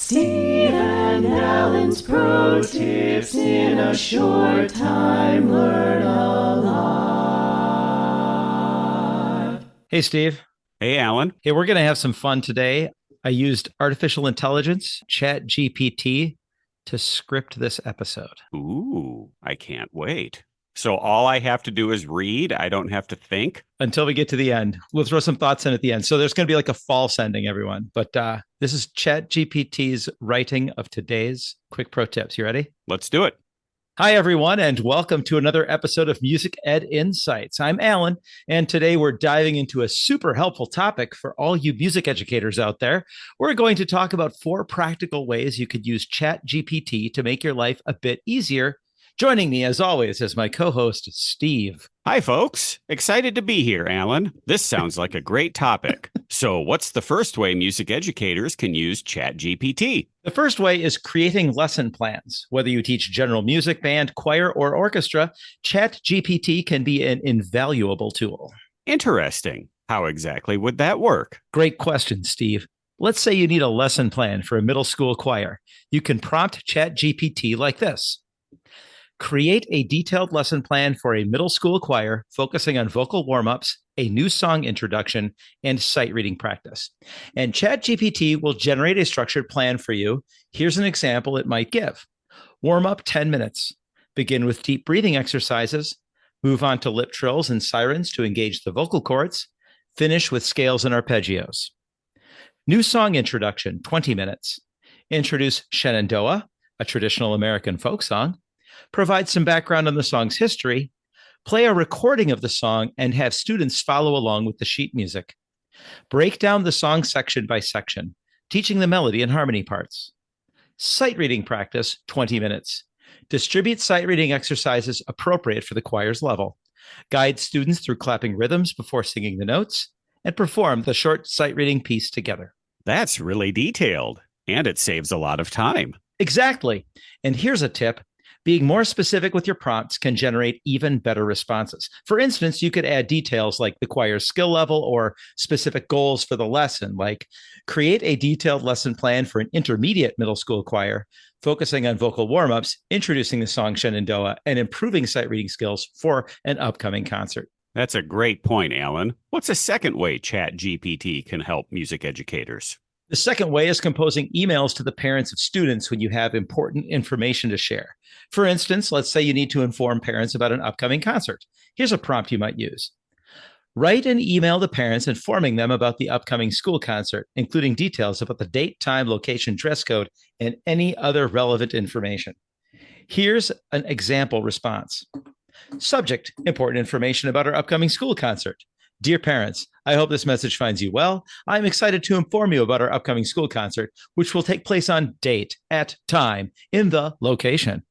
Steve and Alan's Pro Tips in a short time. Learn a lot. Hey, Steve. Hey, Alan. Hey, we're going to have some fun today. I used artificial intelligence, ChatGPT, to script this episode. Ooh, I can't wait. So all I have to do is read. I don't have to think. Until we get to the end. We'll throw some thoughts in at the end. So there's going to be like a false ending, everyone. But this is ChatGPT's writing of today's quick pro tips. You ready? Let's do it. Hi, everyone, and welcome to another episode of Music Ed Insights. I'm Alan, and today we're diving into a super helpful topic for all you music educators out there. We're going to talk about 4 practical ways you could use ChatGPT to make your life a bit easier. Joining me, as always, is my co-host, Steve. Hi, folks. Excited to be here, Alan. This sounds like a great topic. So what's the first way music educators can use ChatGPT? The first way is creating lesson plans. Whether you teach general music, band, choir, or orchestra, ChatGPT can be an invaluable tool. Interesting. How exactly would that work? Great question, Steve. Let's say you need a lesson plan for a middle school choir. You can prompt ChatGPT like this. Create a detailed lesson plan for a middle school choir focusing on vocal warm-ups, a new song introduction, and sight reading practice. And ChatGPT will generate a structured plan for you. Here's an example it might give. Warm up 10 minutes. Begin with deep breathing exercises. Move on to lip trills and sirens to engage the vocal cords. Finish with scales and arpeggios. New song introduction, 20 minutes. Introduce Shenandoah, a traditional American folk song. Provide some background on the song's history, play a recording of the song, and have students follow along with the sheet music. Break down the song section by section, teaching the melody and harmony parts. Sight reading practice, 20 minutes. Distribute sight reading exercises appropriate for the choir's level. Guide students through clapping rhythms before singing the notes, and perform the short sight reading piece together. That's really detailed, and it saves a lot of time. Exactly. And here's a tip. Being more specific with your prompts can generate even better responses. For instance, you could add details like the choir's skill level or specific goals for the lesson, like create a detailed lesson plan for an intermediate middle school choir, focusing on vocal warm-ups, introducing the song Shenandoah, and improving sight reading skills for an upcoming concert. That's a great point, Alan. What's a second way ChatGPT can help music educators? The second way is composing emails to the parents of students when you have important information to share. For instance, let's say you need to inform parents about an upcoming concert. Here's a prompt you might use. Write an email to parents informing them about the upcoming school concert, including details about the date, time, location, dress code, and any other relevant information. Here's an example response. Subject: important information about our upcoming school concert. Dear parents, I hope this message finds you well. I'm excited to inform you about our upcoming school concert, which will take place on date, at time, in the location.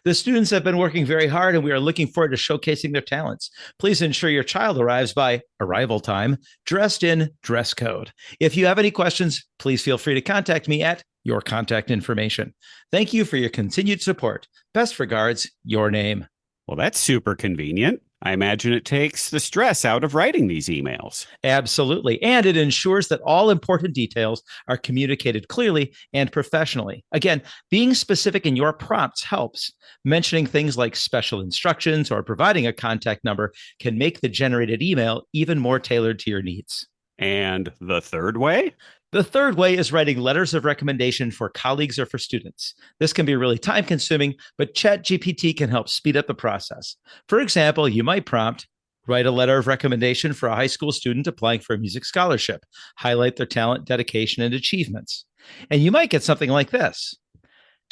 The students have been working very hard, and we are looking forward to showcasing their talents. Please ensure your child arrives by arrival time, dressed in dress code. If you have any questions, please feel free to contact me at your contact information. Thank you for your continued support. Best regards, your name. Well, that's super convenient. I imagine it takes the stress out of writing these emails. Absolutely. And it ensures that all important details are communicated clearly and professionally. Again, being specific in your prompts helps. Mentioning things like special instructions or providing a contact number can make the generated email even more tailored to your needs. And the third way? The third way is writing letters of recommendation for colleagues or for students. This can be really time consuming, but ChatGPT can help speed up the process. For example, you might prompt, write a letter of recommendation for a high school student applying for a music scholarship, highlight their talent, dedication, and achievements. And you might get something like this.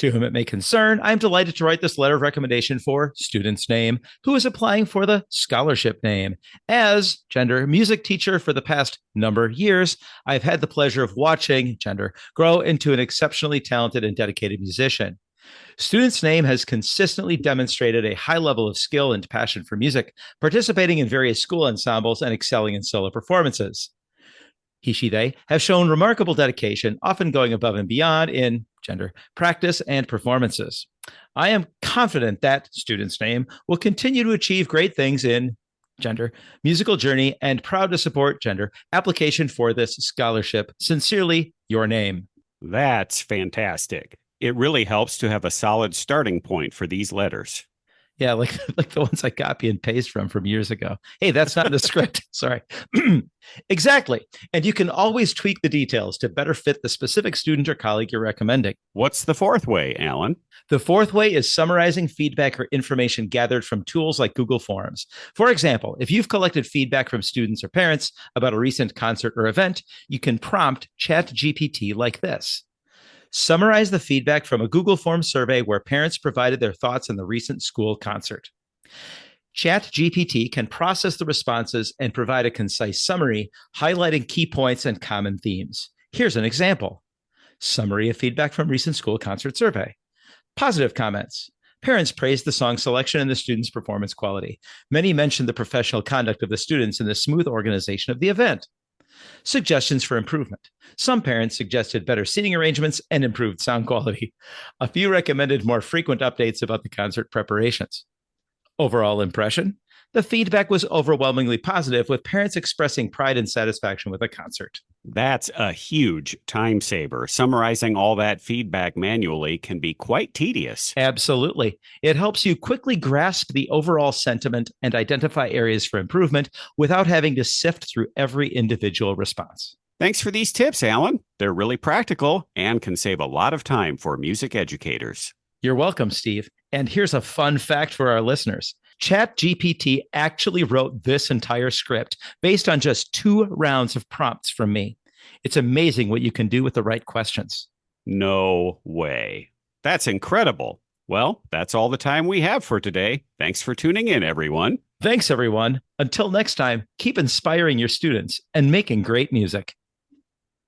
To whom it may concern, I'm delighted to write this letter of recommendation for student's name, who is applying for the scholarship name. As gender music teacher for the past number of years, I've had the pleasure of watching gender grow into an exceptionally talented and dedicated musician. Student's name has consistently demonstrated a high level of skill and passion for music, participating in various school ensembles and excelling in solo performances. He, she, they have shown remarkable dedication, often going above and beyond in gender practice and performances. I am confident that student's name will continue to achieve great things in gender musical journey and proud to support gender application for this scholarship. Sincerely, your name. That's fantastic. It really helps to have a solid starting point for these letters. Yeah, like the ones I copy and paste from years ago. Hey, that's not in the script. Sorry. Exactly. And you can always tweak the details to better fit the specific student or colleague you're recommending. What's the fourth way, Alan? The fourth way is summarizing feedback or information gathered from tools like Google Forms. For example, if you've collected feedback from students or parents about a recent concert or event, you can prompt ChatGPT like this. Summarize the feedback from a Google Forms survey where parents provided their thoughts on the recent school concert. ChatGPT can process the responses and provide a concise summary, highlighting key points and common themes. Here's an example. Summary of feedback from recent school concert survey. Positive comments. Parents praised the song selection and the students' performance quality. Many mentioned the professional conduct of the students and the smooth organization of the event. Suggestions for improvement. Some parents suggested better seating arrangements and improved sound quality. A few recommended more frequent updates about the concert preparations. Overall impression? The feedback was overwhelmingly positive, with parents expressing pride and satisfaction with the concert. That's a huge time saver. Summarizing all that feedback manually can be quite tedious. Absolutely. It helps you quickly grasp the overall sentiment and identify areas for improvement without having to sift through every individual response. Thanks for these tips, Alan. They're really practical and can save a lot of time for music educators. You're welcome, Steve. And here's a fun fact for our listeners. ChatGPT actually wrote this entire script based on just 2 rounds of prompts from me. It's amazing what you can do with the right questions. No way. That's incredible. Well, that's all the time we have for today. Thanks for tuning in, everyone. Thanks, everyone. Until next time, keep inspiring your students and making great music.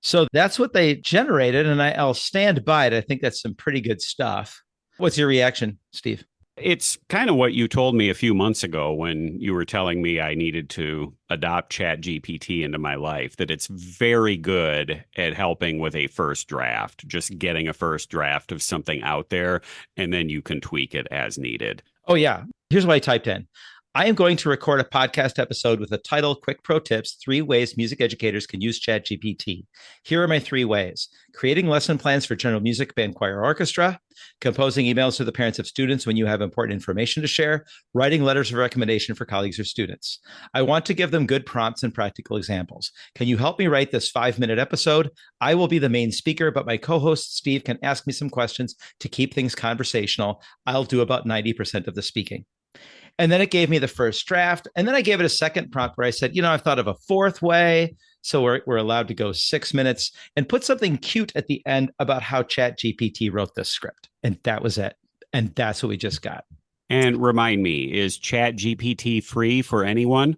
So that's what they generated, and I'll stand by it. I think that's some pretty good stuff. What's your reaction, Steve? It's kind of what you told me a few months ago when you were telling me I needed to adopt ChatGPT into my life, that it's very good at helping with a first draft, just getting a first draft of something out there, and then you can tweak it as needed. Oh, yeah. Here's what I typed in. I am going to record a podcast episode with the title Quick Pro Tips, 3 Ways Music Educators Can Use ChatGPT. Here are my 3 ways. Creating lesson plans for general music, band, choir, orchestra, composing emails to the parents of students when you have important information to share, writing letters of recommendation for colleagues or students. I want to give them good prompts and practical examples. Can you help me write this 5-minute episode? I will be the main speaker, but my co-host Steve can ask me some questions to keep things conversational. I'll do about 90% of the speaking. And then it gave me the first draft. And then I gave it a second prompt where I said, I've thought of a 4th way. So we're allowed to go 6 minutes, and put something cute at the end about how ChatGPT wrote this script. And that was it. And that's what we just got. And remind me, is ChatGPT free for anyone?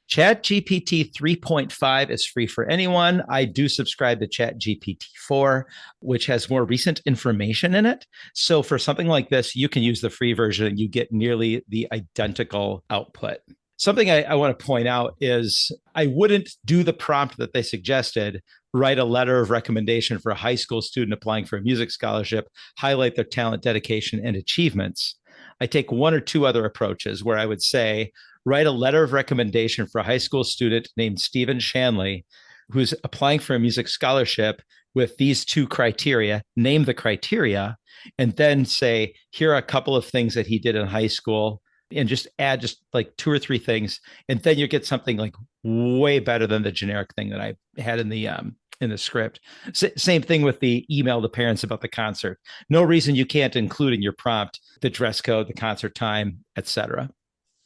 ChatGPT 3.5 is free for anyone. I do subscribe to ChatGPT 4, which has more recent information in it. So for something like this, you can use the free version and you get nearly the identical output. Something I want to point out is I wouldn't do the prompt that they suggested, write a letter of recommendation for a high school student applying for a music scholarship, highlight their talent, dedication, and achievements. I take 1 or 2 other approaches where I would say, write a letter of recommendation for a high school student named Stephen Shanley, who's applying for a music scholarship with these 2 criteria, name the criteria, and then say, here are a couple of things that he did in high school, and just add just like 2 or 3 things. And then you get something like way better than the generic thing that I had in the script. Same thing with the email to parents about the concert. No reason you can't include in your prompt the dress code, the concert time, etc.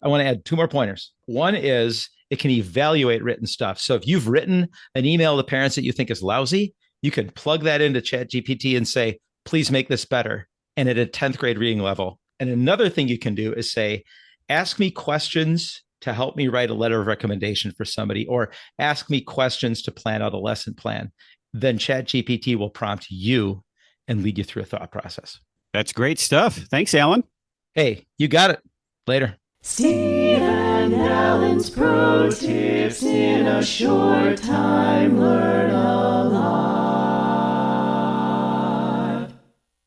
I want to add 2 more pointers. One is it can evaluate written stuff. So if you've written an email to parents that you think is lousy, you can plug that into ChatGPT and say, please make this better. And at a 10th grade reading level. And another thing you can do is say, ask me questions to help me write a letter of recommendation for somebody, or ask me questions to plan out a lesson plan. Then ChatGPT will prompt you and lead you through a thought process. That's great stuff. Thanks, Alan. Hey, you got it. Later. Steve and Alan's Pro Tips in a short time. Learn a lot.